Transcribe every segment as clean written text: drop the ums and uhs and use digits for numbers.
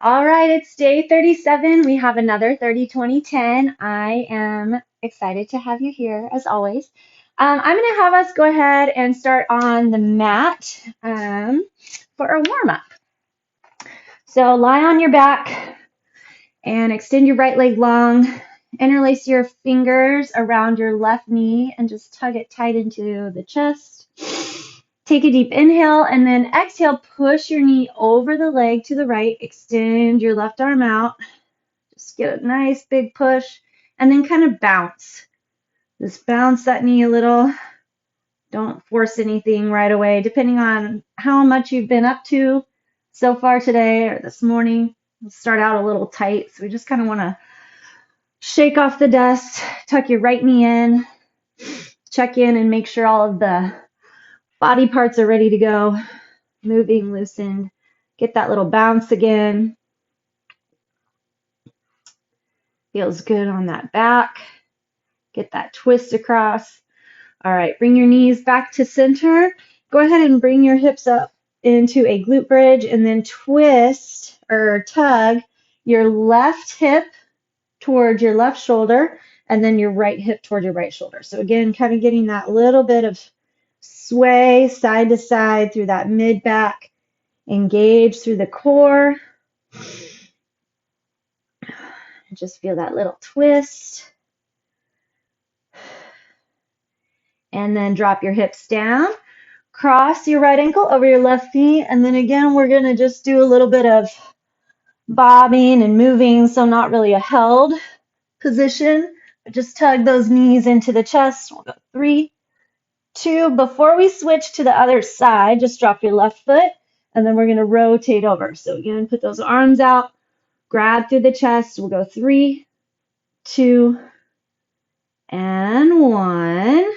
All right, it's day 37. We have another 30-20-10. I am excited to have you here as always. I'm going to have us go ahead and start on the mat for a warm up. So lie on your back and extend your right leg long. Interlace your fingers around your left knee and just tug it tight into the chest. Take a deep inhale and then exhale. Push your knee over the leg to the right. Extend your left arm out. Just get a nice big push and then kind of bounce. Just bounce that knee a little. Don't force anything right away, depending on how much you've been up to so far today or this morning. We'll start out a little tight, so we just kind of want to shake off the dust, tuck your right knee in, check in and make sure all of the body parts are ready to go, moving, loosened. Get that little bounce again. Feels good on that back. Get that twist across. All right, bring your knees back to center. Go ahead and bring your hips up into a glute bridge and then twist or tug your left hip toward your left shoulder and then your right hip toward your right shoulder. So again, kind of getting that little bit of sway side to side through that mid back, engage through the core. Just feel that little twist. And then drop your hips down. Cross your right ankle over your left knee. And then again, we're going to just do a little bit of bobbing and moving. So not really a held position, but just tug those knees into the chest. We'll go 3, 2. Before we switch to the other side, just drop your left foot. And then we're going to rotate over. So again, put those arms out. Grab through the chest. We'll go 3, 2, and 1.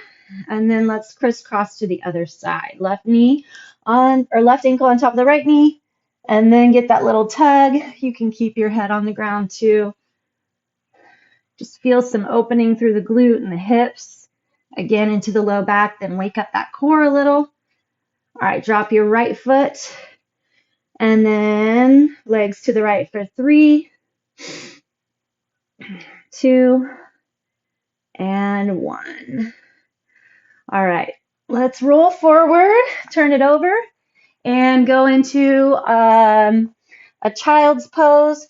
And then let's crisscross to the other side. Left knee on, or left ankle on top of the right knee. And then get that little tug. You can keep your head on the ground too. Just feel some opening through the glute and the hips. Again, into the low back. Then wake up that core a little. All right, drop your right foot. And then legs to the right for 3, 2, and 1. All right, let's roll forward, turn it over, and go into a child's pose.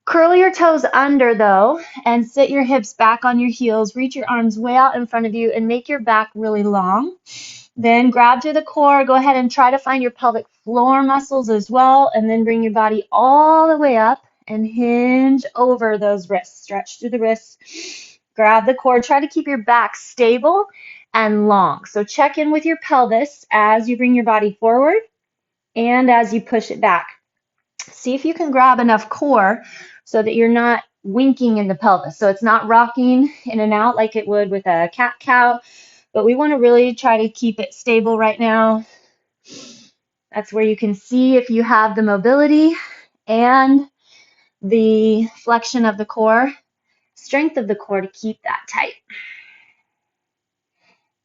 Curl your toes under though, and sit your hips back on your heels. Reach your arms way out in front of you and make your back really long. Then grab to the core. Go ahead and try to find your pelvic floor muscles as well, and then bring your body all the way up and hinge over those wrists. Stretch through the wrists. Grab the core. Try to keep your back stable and long. So check in with your pelvis as you bring your body forward and as you push it back. See if you can grab enough core so that you're not winking in the pelvis. So it's not rocking in and out like it would with a cat-cow, but we want to really try to keep it stable right now. That's where you can see if you have the mobility and the flexion of the core, strength of the core to keep that tight.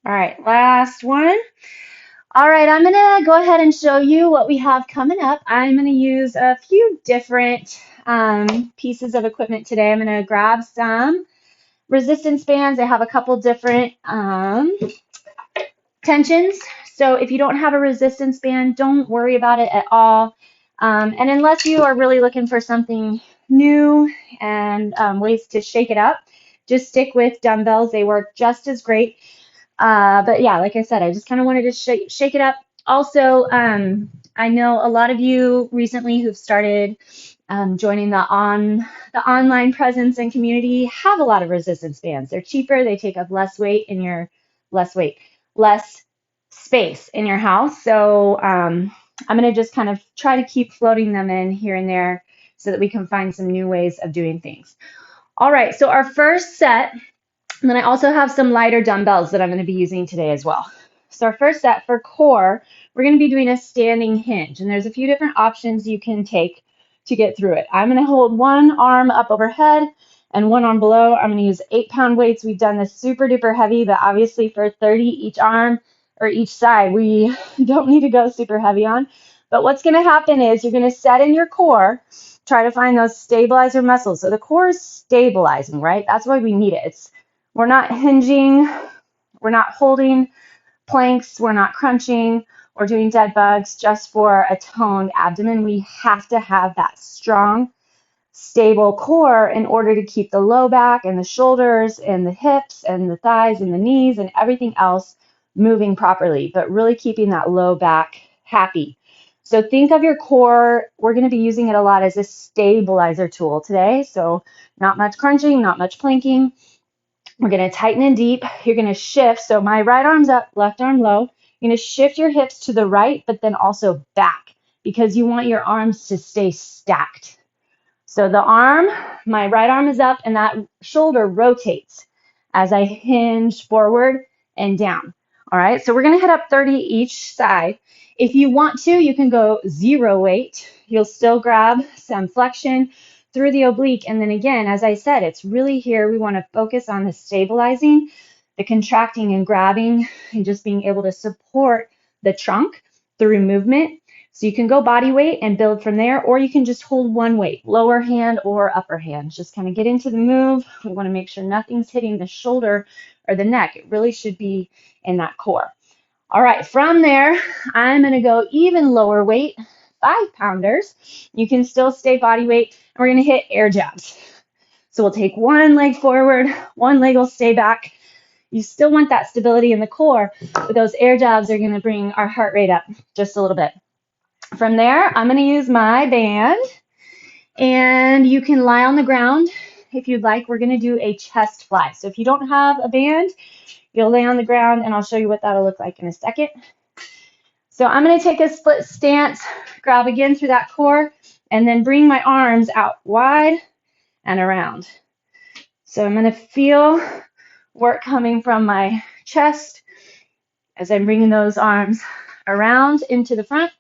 All right, last one. All right, I'm going to go ahead and show you what we have coming up. I'm going to use a few different pieces of equipment today. I'm going to grab some resistance bands. I have a couple different tensions. So if you don't have a resistance band, don't worry about it at all. And unless you are really looking for something new and ways to shake it up, just stick with dumbbells. They work just as great. But yeah, like I said, I just kind of wanted to shake it up. Also, I know a lot of you recently who've started joining the online presence and community have a lot of resistance bands. They're cheaper. They take up less space in your house. So I'm going to just kind of try to keep floating them in here and there so that we can find some new ways of doing things. All right, so our first set. And then I also have some lighter dumbbells that I'm going to be using today as well. So our first set for core, we're going to be doing a standing hinge. And there's a few different options you can take to get through it. I'm going to hold one arm up overhead and one arm below. I'm going to use 8-pound weights. We've done this super duper heavy, but obviously for 30 each arm or each side, we don't need to go super heavy on. But what's going to happen is you're going to set in your core, try to find those stabilizer muscles. So the core is stabilizing, right? That's why we need it. We're not hinging, we're not holding planks, we're not crunching or doing dead bugs just for a toned abdomen. We have to have that strong, stable core in order to keep the low back and the shoulders and the hips and the thighs and the knees and everything else moving properly, but really keeping that low back happy. So think of your core. We're going to be using it a lot as a stabilizer tool today. So not much crunching, not much planking. We're going to tighten in deep. You're going to shift. So my right arm's up, left arm low. You're going to shift your hips to the right, but then also back because you want your arms to stay stacked. So the arm, my right arm is up and that shoulder rotates as I hinge forward and down. All right, so we're going to hit up 30 each side. If you want to, you can go 0 weight. You'll still grab some flexion through the oblique. And then again, as I said, it's really here we want to focus on the stabilizing, the contracting and grabbing, and just being able to support the trunk through movement. So you can go body weight and build from there, or you can just hold one weight, lower hand or upper hand. Just kind of get into the move. We want to make sure nothing's hitting the shoulder or the neck. It really should be in that core. All right, from there, I'm going to go even lower weight, 5-pounders. You can still stay body weight, and we're going to hit air jabs. So we'll take one leg forward, one leg will stay back. You still want that stability in the core, but those air jabs are going to bring our heart rate up just a little bit. From there, I'm going to use my band, and you can lie on the ground if you'd like. We're going to do a chest fly. So if you don't have a band, you'll lay on the ground, and I'll show you what that'll look like in a second. So I'm going to take a split stance, grab again through that core, and then bring my arms out wide and around. So I'm going to feel work coming from my chest as I'm bringing those arms around into the front.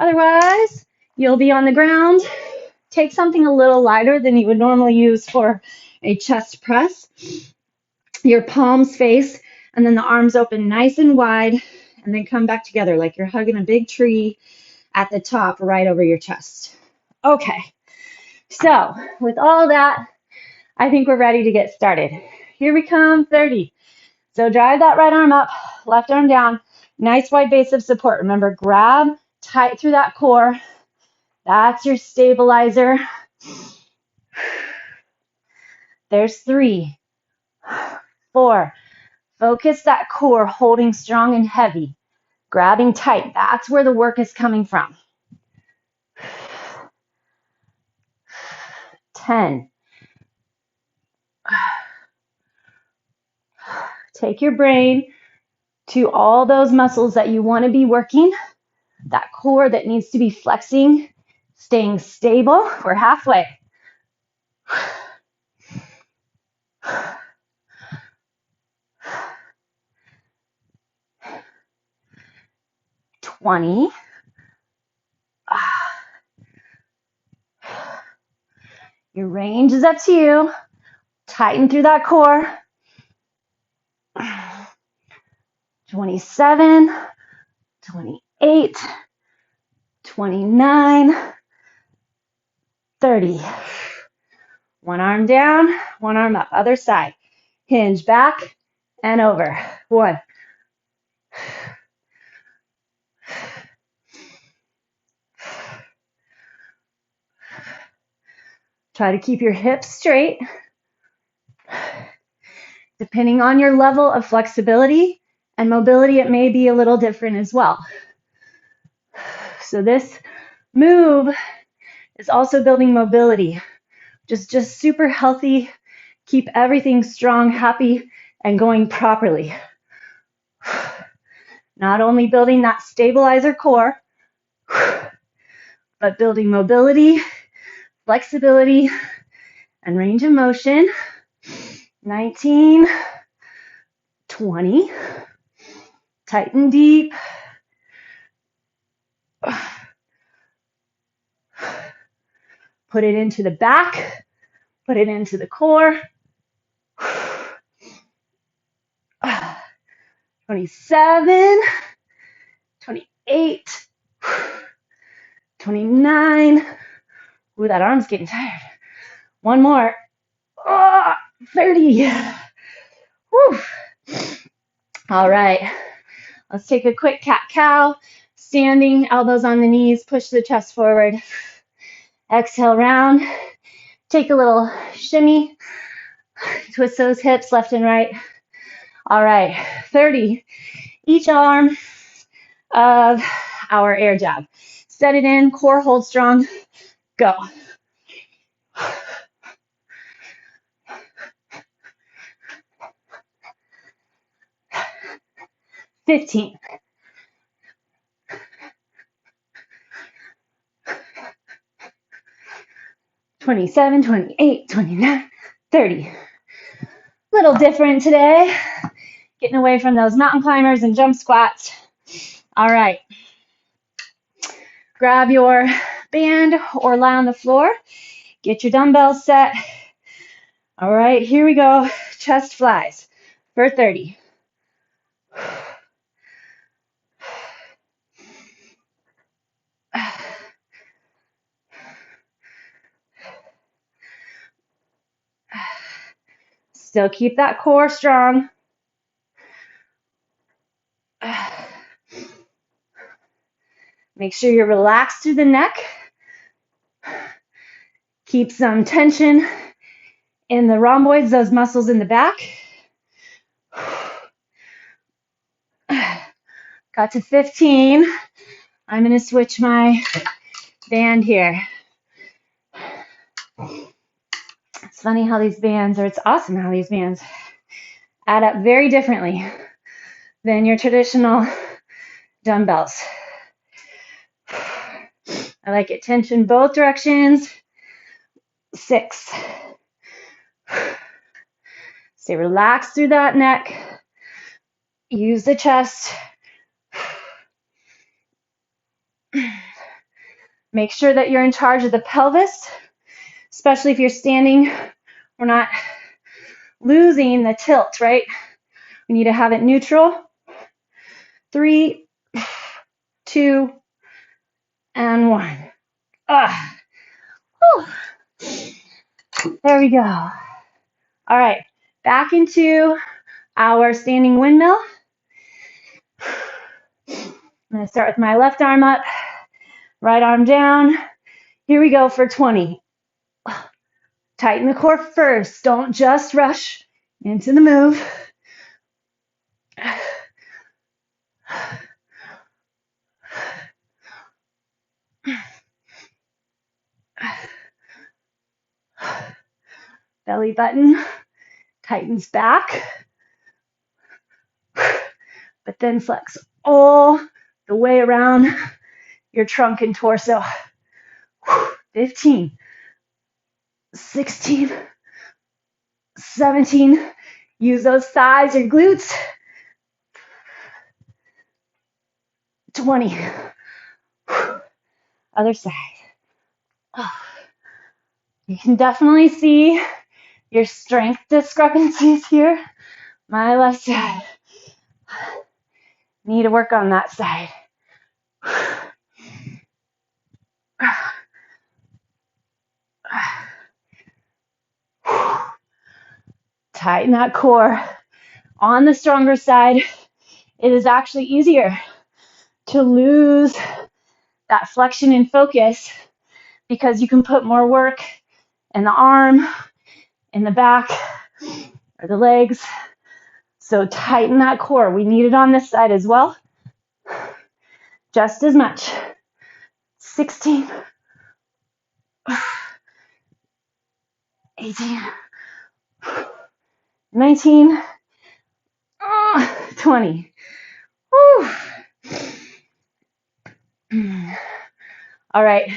Otherwise, you'll be on the ground. Take something a little lighter than you would normally use for a chest press. Your palms face, and then the arms open nice and wide, and then come back together like you're hugging a big tree at the top right over your chest. Okay, so with all that, I think we're ready to get started. Here we come, 30. So drive that right arm up, left arm down. Nice wide base of support. Remember, grab tight through that core. That's your stabilizer. There's 3, 4. Focus that core, holding strong and heavy, grabbing tight. That's where the work is coming from. 10. Take your brain to all those muscles that you want to be working, that core that needs to be flexing, staying stable. We're halfway. 20. Your range is up to you. Tighten through that core. 27, 28, 29, 30. One arm down, one arm up. Other side. Hinge back and over. 1. Try to keep your hips straight. Depending on your level of flexibility and mobility, it may be a little different as well. So this move is also building mobility. Just super healthy. Keep everything strong, happy, and going properly. Not only building that stabilizer core, but building mobility, flexibility, and range of motion. 19, 20. Tighten deep. Put it into the back. Put it into the core. 27, 28, 29. Ooh, that arm's getting tired. One more. Oh, 30. Whew. All right. Let's take a quick cat-cow. Standing, elbows on the knees, push the chest forward. Exhale, round. Take a little shimmy. Twist those hips left and right. All right, 30. Each arm of our air jab. Set it in, core hold strong. Go. 15. 27, 28, 29, 30. Little different today. Getting away from those mountain climbers and jump squats. All right. Grab your band or lie on the floor. Get your dumbbells set. All right, here we go. Chest flies for 30. Still keep that core strong. Make sure you're relaxed through the neck. Keep some tension in the rhomboids, those muscles in the back. Got to 15. I'm going to switch my band here. It's funny how these bands, or it's awesome how these bands add up very differently than your traditional dumbbells. I like it tension both directions. 6. Stay relaxed through that neck. Use the chest. Make sure that you're in charge of the pelvis, especially if you're standing. We're not losing the tilt, right? We need to have it neutral. 3, 2, and 1. There we go. All right, back into our standing windmill. I'm going to start with my left arm up, right arm down. Here we go for 20. Tighten the core first. Don't just rush into the move. Belly button tightens back, but then flex all the way around your trunk and torso. 15, 16, 17. Use those thighs or glutes. 20. Other side. You can definitely see your strength discrepancies here. My left side. Need to work on that side. Tighten that core. On the stronger side, it is actually easier to lose that flexion and focus because you can put more work in the arm, in the back, or the legs. So tighten that core. We need it on this side as well. Just as much. 16, 18, 19, 20. Whew. All right,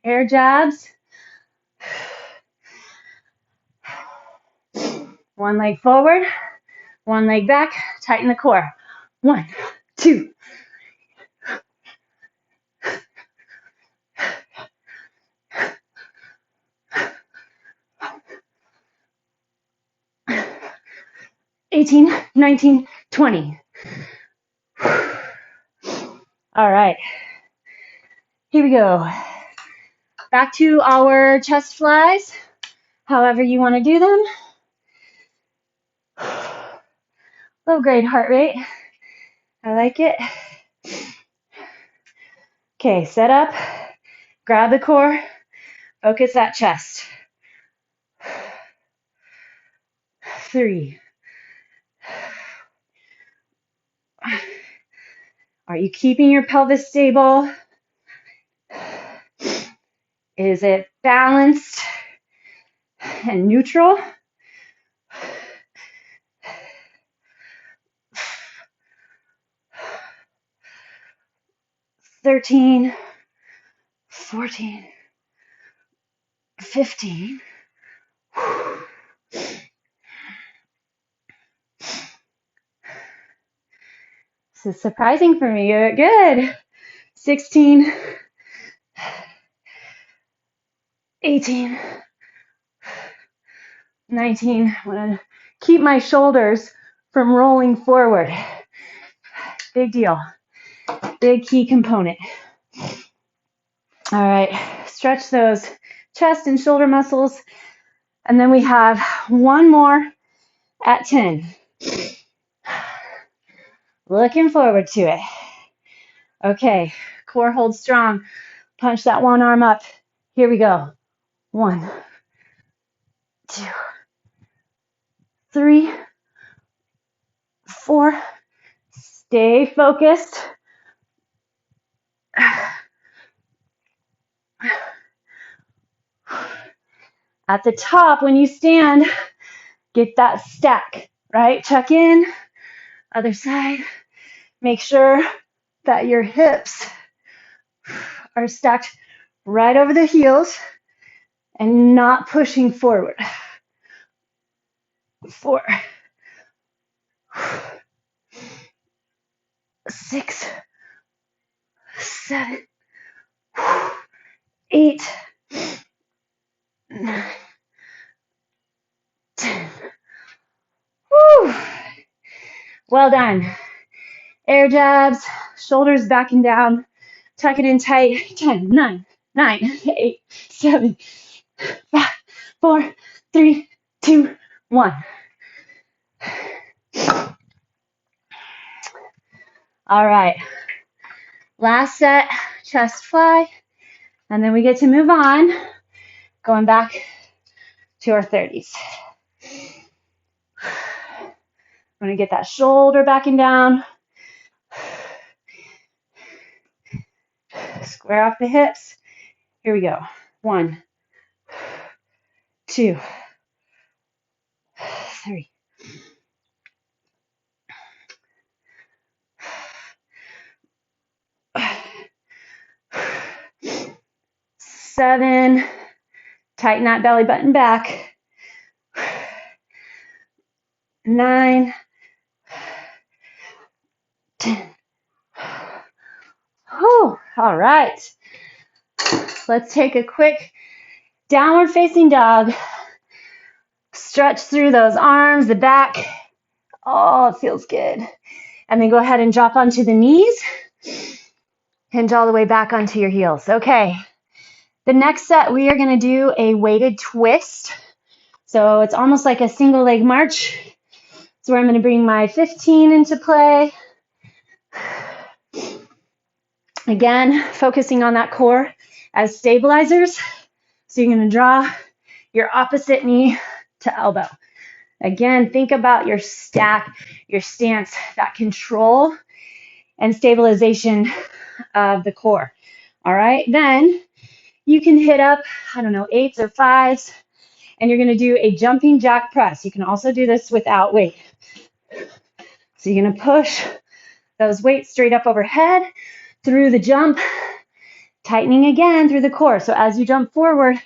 air jabs. One leg forward, one leg back, tighten the core. 1, 2. 18, 19, 20. All right, here we go. Back to our chest flies, however you want to do them. Low grade heart rate. I like it. Okay, set up, grab the core, focus that chest. 3. Are you keeping your pelvis stable? Is it balanced and neutral? "13, 14, 15. This is surprising for me. Good. 16, 18, 19. I want to keep my shoulders from rolling forward. Big deal. Big key component. All right. Stretch those chest and shoulder muscles. And then we have one more at 10. Looking forward to it. Okay. Core hold strong. Punch that one arm up. Here we go. 1, 2, 3, 4. Stay focused. At the top, when you stand, get that stack, right? Check in, other side. Make sure that your hips are stacked right over the heels and not pushing forward. 4, 6, 7, 8, 9, 10. Woo. Well done. Air jabs, shoulders backing down, tuck it in tight. 10, 9, 8, 7, 5, 4, 3, 2, 1. All right. Last set, chest fly. And then we get to move on, going back to our 30s. I'm going to get that shoulder backing down. Square off the hips. Here we go. 1, 2, 3. 7. Tighten that belly button back. 9, 10. Whew. All right. Let's take a quick downward facing dog. Stretch through those arms, the back. Oh, it feels good. And then go ahead and drop onto the knees. Hinge all the way back onto your heels. Okay. The next set, we are going to do a weighted twist. So it's almost like a single leg march. So I'm going to bring my 15 into play. Again, focusing on that core as stabilizers. So you're going to draw your opposite knee to elbow. Again, think about your stack, your stance, that control and stabilization of the core. All right, then you can hit up, 8s or 5s, and you're going to do a jumping jack press. You can also do this without weight. So you're going to push those weights straight up overhead through the jump, tightening again through the core. So as you jump forward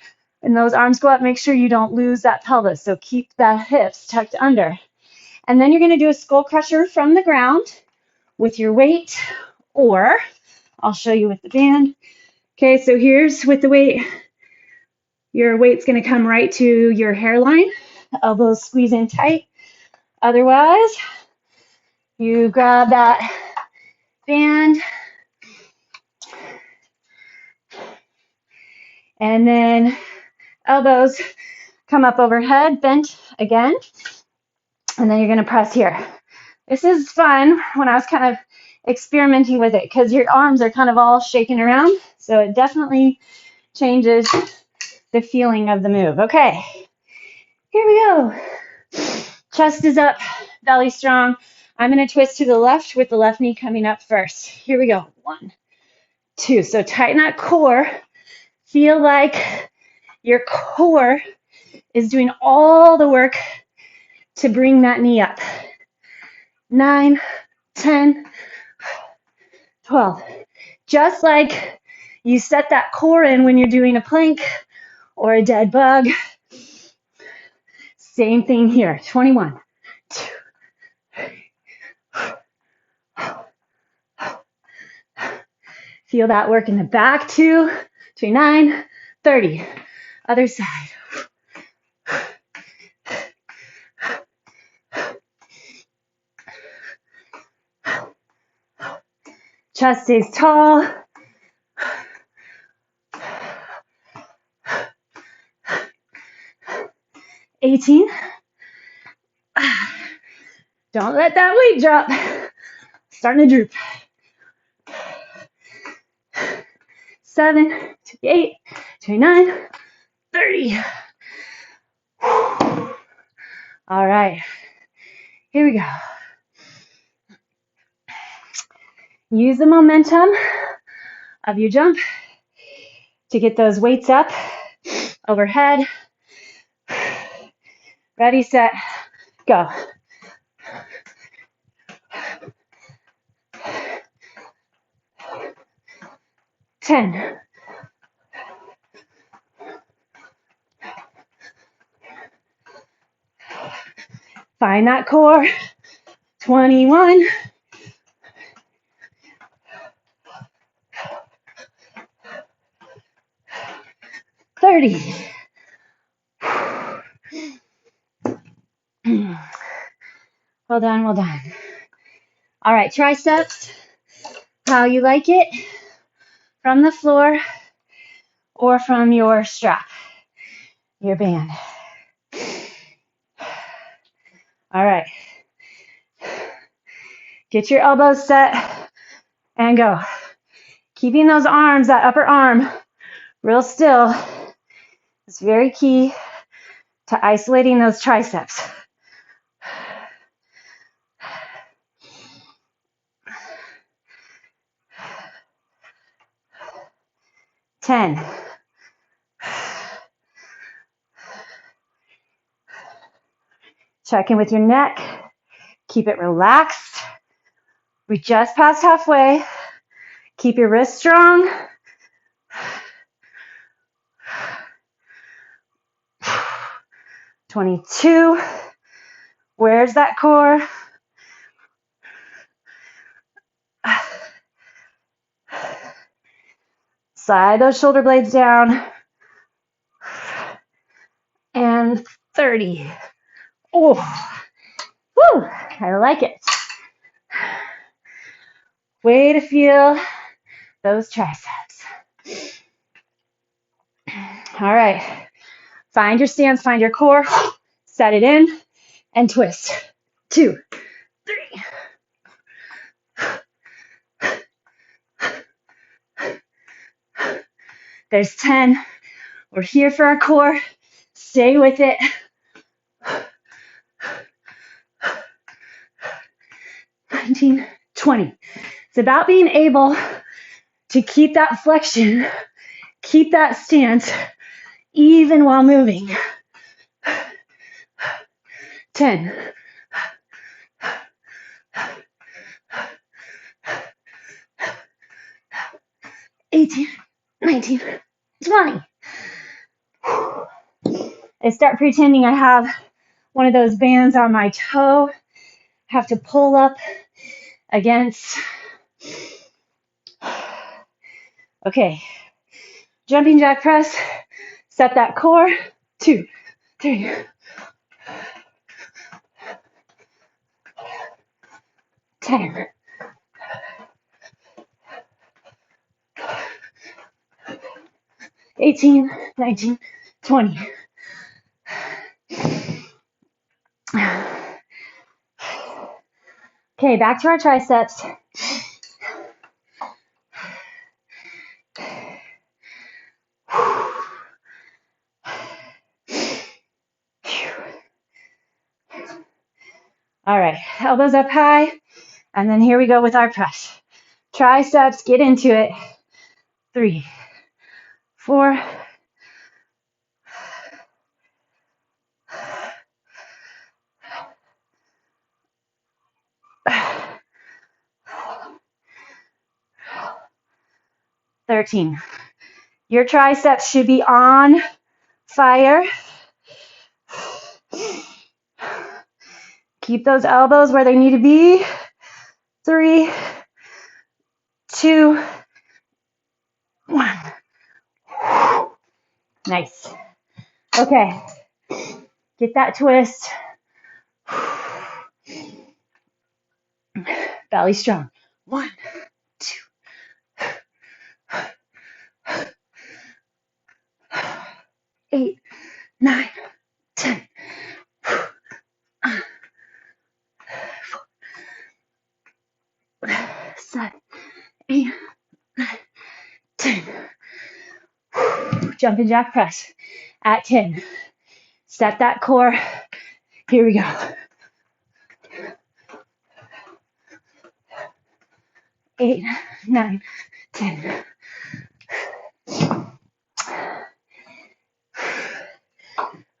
and those arms go up, make sure you don't lose that pelvis. So keep the hips tucked under. And then you're going to do a skull crusher from the ground with your weight, or I'll show you with the band. Okay, so here's with the weight. Your weight's going to come right to your hairline. Elbows squeeze in tight. Otherwise, you grab that band And then elbows come up overhead, bent again. And then you're going to press here. This is fun when I was kind of experimenting with it because your arms are kind of all shaking around. So it definitely changes the feeling of the move. Okay, here we go. Chest is up, belly strong. I'm going to twist to the left with the left knee coming up first. Here we go. 1, 2. So tighten that core. Feel like your core is doing all the work to bring that knee up. 9, 10, 12. Just like you set that core in when you're doing a plank or a dead bug. Same thing here. 21, 2, 3. Feel that work in the back too. 29, 30. Other side. Chest stays tall. 18. Don't let that weight drop. Starting to droop. 7, 28, 29, 30. All right. Here we go. Use the momentum of your jump to get those weights up overhead. Ready, set, go. 10. Find that core. 21. 30. Well done, well done. All right, triceps, how you like it, from the floor or from your strap, your band. All right. Get your elbows set and go. Keeping those arms, that upper arm, real still is very key to isolating those triceps. 10. Check in with your neck. Keep it relaxed. We just passed halfway. Keep your wrists strong. 22. Where's that core? Slide those shoulder blades down. And 30. Oh, woo, I like it. Way to feel those triceps. All right. Find your stance, find your core, set it in, and twist. 2, 3. There's 10. We're here for our core. Stay with it. 19, 20. It's about being able to keep that flexion, keep that stance, even while moving. 10. 18, 19, 20. I start pretending I have one of those bands on my toe. Have to pull up against. Okay. Jumping jack press. Set that core. 2, 3. 10. 18, 19, 20. Okay, back to our triceps. All right, elbows up high, and then here we go with our press. Triceps, get into it. 3, 4, 13. Your triceps should be on fire. Keep those elbows where they need to be. 3, 2, 1. Nice. Okay. Get that twist. Belly strong. 1, 2. 8, 9, 10. 7, 8, 9, 10. Jumping jack press at 10. Set that core. Here we go. 8, 9, 10.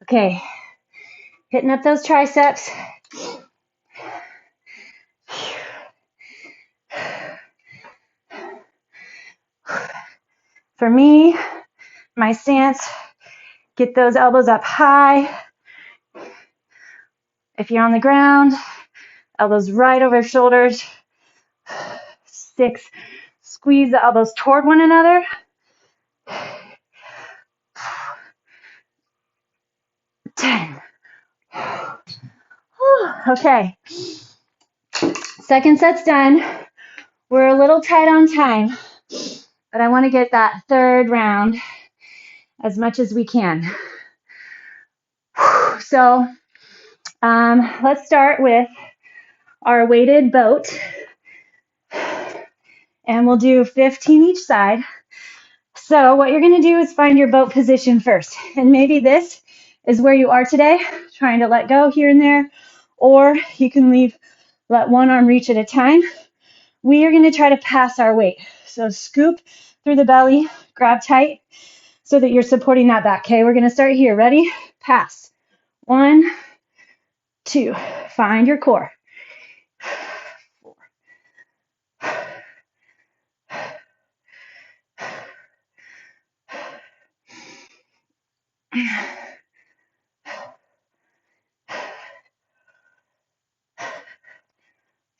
Okay, hitting up those triceps. For me, my stance, get those elbows up high. If you're on the ground, elbows right over shoulders. 6, squeeze the elbows toward one another. 10. Okay, second set's done. We're a little tight on time, but I want to get that third round as much as we can. So let's start with our weighted boat, and we'll do 15 each side. So what you're going to do is find your boat position first, and maybe this is where you are today, trying to let go here and there, or you can let one arm reach at a time. We are going to try to pass our weight. So scoop through the belly, grab tight so that you're supporting that back. Okay, we're going to start here. Ready? Pass. 1, 2. Find your core. 4.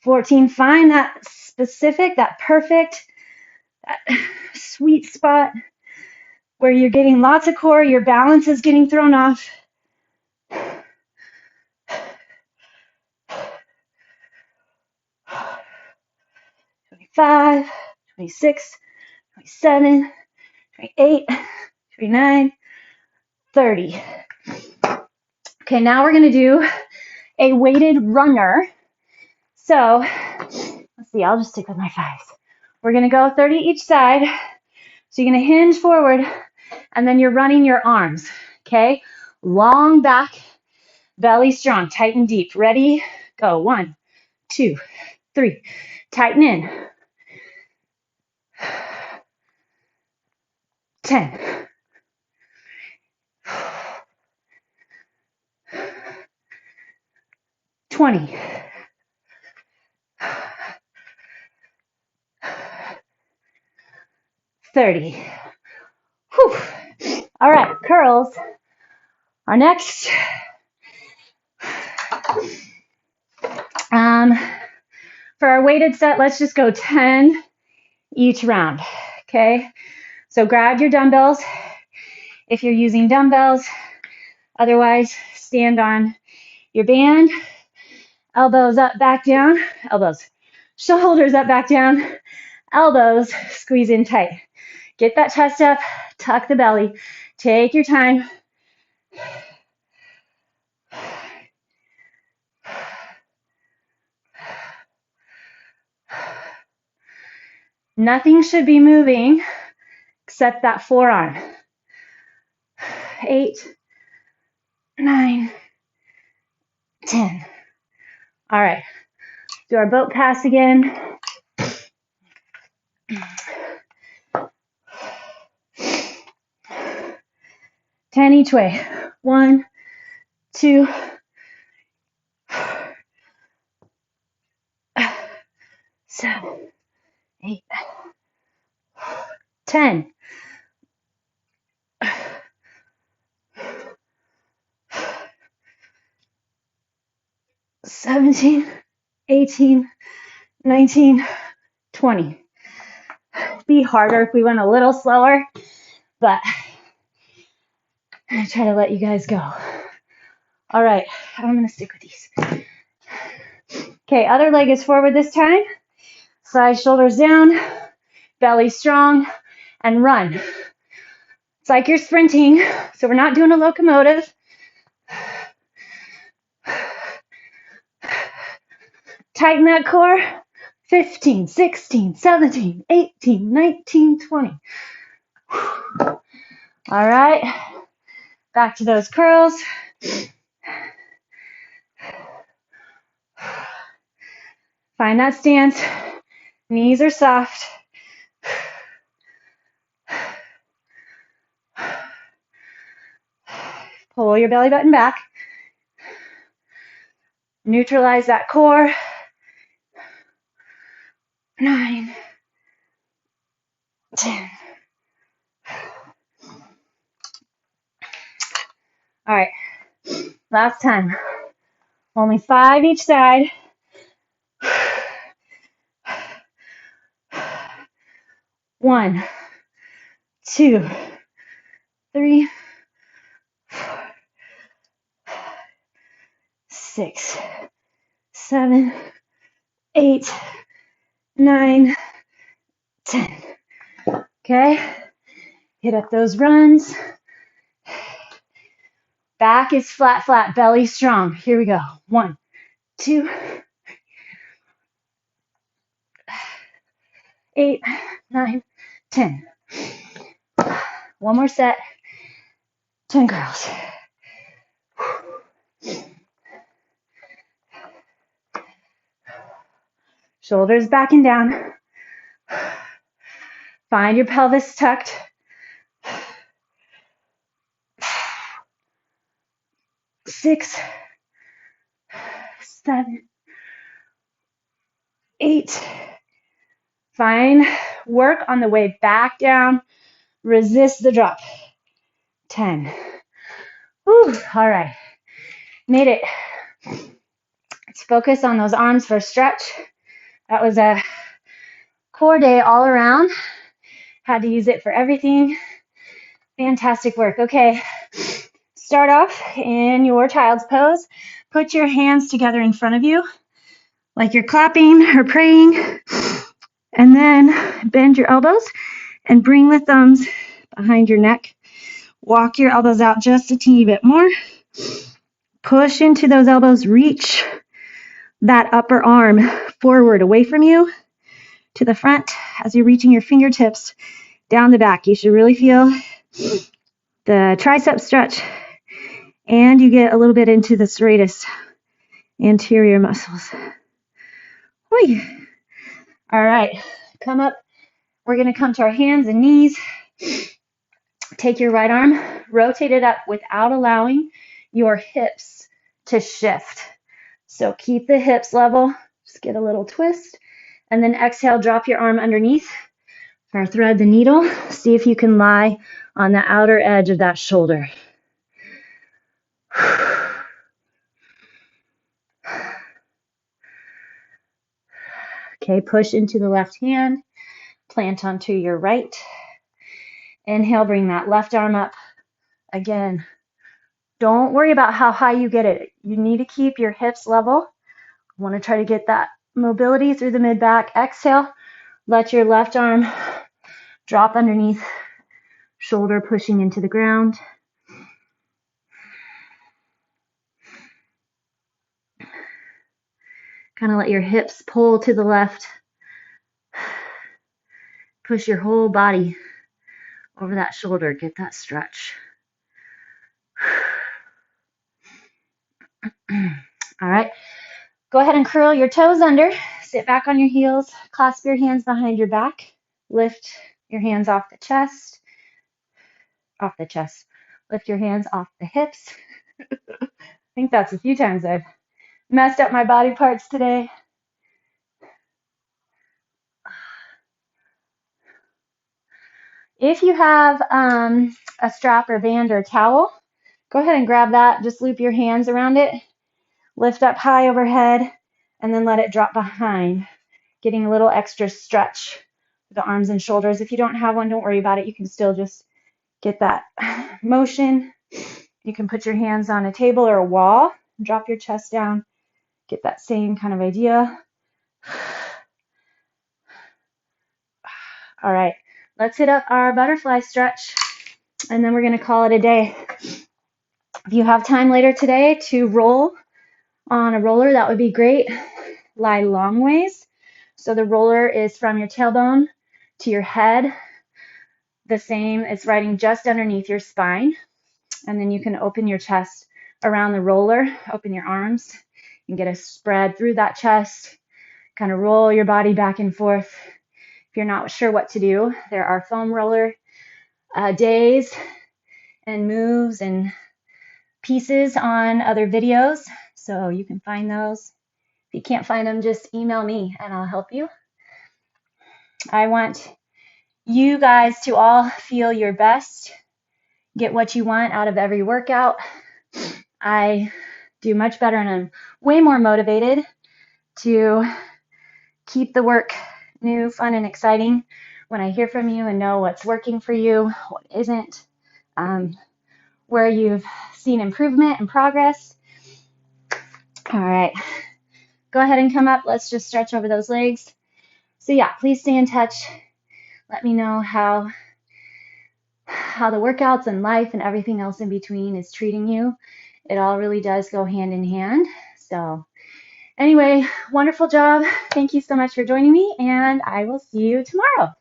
14. Find that specific, that perfect, that sweet spot where you're getting lots of core, your balance is getting thrown off. 25, 26, 27, 28, 29, 30. Okay, now we're going to do a weighted runner. So, let's see, I'll just stick with my 5s. We're going to go 30 each side. So you're going to hinge forward, and then you're running your arms, okay? Long back, belly strong, tight and deep. Ready? Go. 1, 2, 3. Tighten in. 10. 20. 30. Whew. All right, curls are next. For our weighted set, let's just go 10 each round, okay? So grab your dumbbells if you're using dumbbells. Otherwise, stand on your band, elbows up, back down, elbows, shoulders up, back down, elbows squeeze in tight. Get that chest up, tuck the belly. Take your time. Nothing should be moving except that forearm. 8, 9, 10. All right, do our boat pass again. 10 each way. 1, 2, 7, 8, 10. 17, 18, 19, 20. Be harder if we went a little slower, but I'm gonna try to let you guys go. All right, I'm gonna stick with these. Okay, other leg is forward this time. Side shoulders down, belly strong, and run. It's like you're sprinting, so we're not doing a locomotive. Tighten that core. 15, 16, 17, 18, 19, 20. All right, back to those curls. Find that stance. Knees are soft. Pull your belly button back. Neutralize that core. 9, 10. All right, last time. Only 5 each side. 1, 2, 3, 4, 6, 7, 8, 9, 10. Okay, hit up those runs. Back is flat, flat, belly strong. Here we go. 1, 2, 8, 9, 10. One more set. 10 curls. Shoulders back and down. Find your pelvis tucked. 6, 7, 8. Find work on the way back down. Resist the drop. 10. Whew, all right. Made it. Let's focus on those arms for a stretch. That was a core day all around. Had to use it for everything. Fantastic work. Okay. Start off in your child's pose. Put your hands together in front of you like you're clapping or praying. And then bend your elbows and bring the thumbs behind your neck. Walk your elbows out just a teeny bit more. Push into those elbows. Reach that upper arm forward away from you to the front as you're reaching your fingertips down the back. You should really feel the tricep stretch, and you get a little bit into the serratus anterior muscles. Whee. All right, come up. We're going to come to our hands and knees. Take your right arm, rotate it up without allowing your hips to shift. So keep the hips level, just get a little twist, and then exhale, drop your arm underneath or thread the needle. See if you can lie on the outer edge of that shoulder. Okay, push into the left hand, plant onto your right. Inhale, bring that left arm up. Again, don't worry about how high you get it. You need to keep your hips level. I want to try to get that mobility through the mid-back. Exhale, let your left arm Drop underneath, shoulder pushing into the ground. Kind of let your hips pull to the left. Push your whole body over that shoulder. Get that stretch. All right. Go ahead and curl your toes under. Sit back on your heels. Clasp your hands behind your back. Lift your hands off the chest. Off the chest. Lift your hands off the hips. I think that's a few times I've messed up my body parts today. If you have a strap or band or towel, go ahead and grab that. Just loop your hands around it. Lift up high overhead and then let it drop behind, getting a little extra stretch for the arms and shoulders. If you don't have one, don't worry about it. You can still just get that motion. You can put your hands on a table or a wall, drop your chest down, get that same kind of idea. All right, let's hit up our butterfly stretch, and then we're going to call it a day. If you have time later today to roll on a roller, that would be great. Lie long ways. So the roller is from your tailbone to your head. The same, it's riding just underneath your spine. And then you can open your chest around the roller, open your arms, and get a spread through that chest. Kind of roll your body back and forth. If you're not sure what to do, there are foam roller days and moves and pieces on other videos, so you can find those. If you can't find them, just email me and I'll help you. I want you guys to all feel your best, get what you want out of every workout. I do much better and I'm way more motivated to keep the work new, fun, and exciting when I hear from you and know what's working for you, what isn't, where you've seen improvement and progress. All right, go ahead and come up. Let's just stretch over those legs. So yeah, please stay in touch. Let me know how the workouts and life and everything else in between is treating you. It all really does go hand in hand. So anyway, wonderful job. Thank you so much for joining me, and I will see you tomorrow.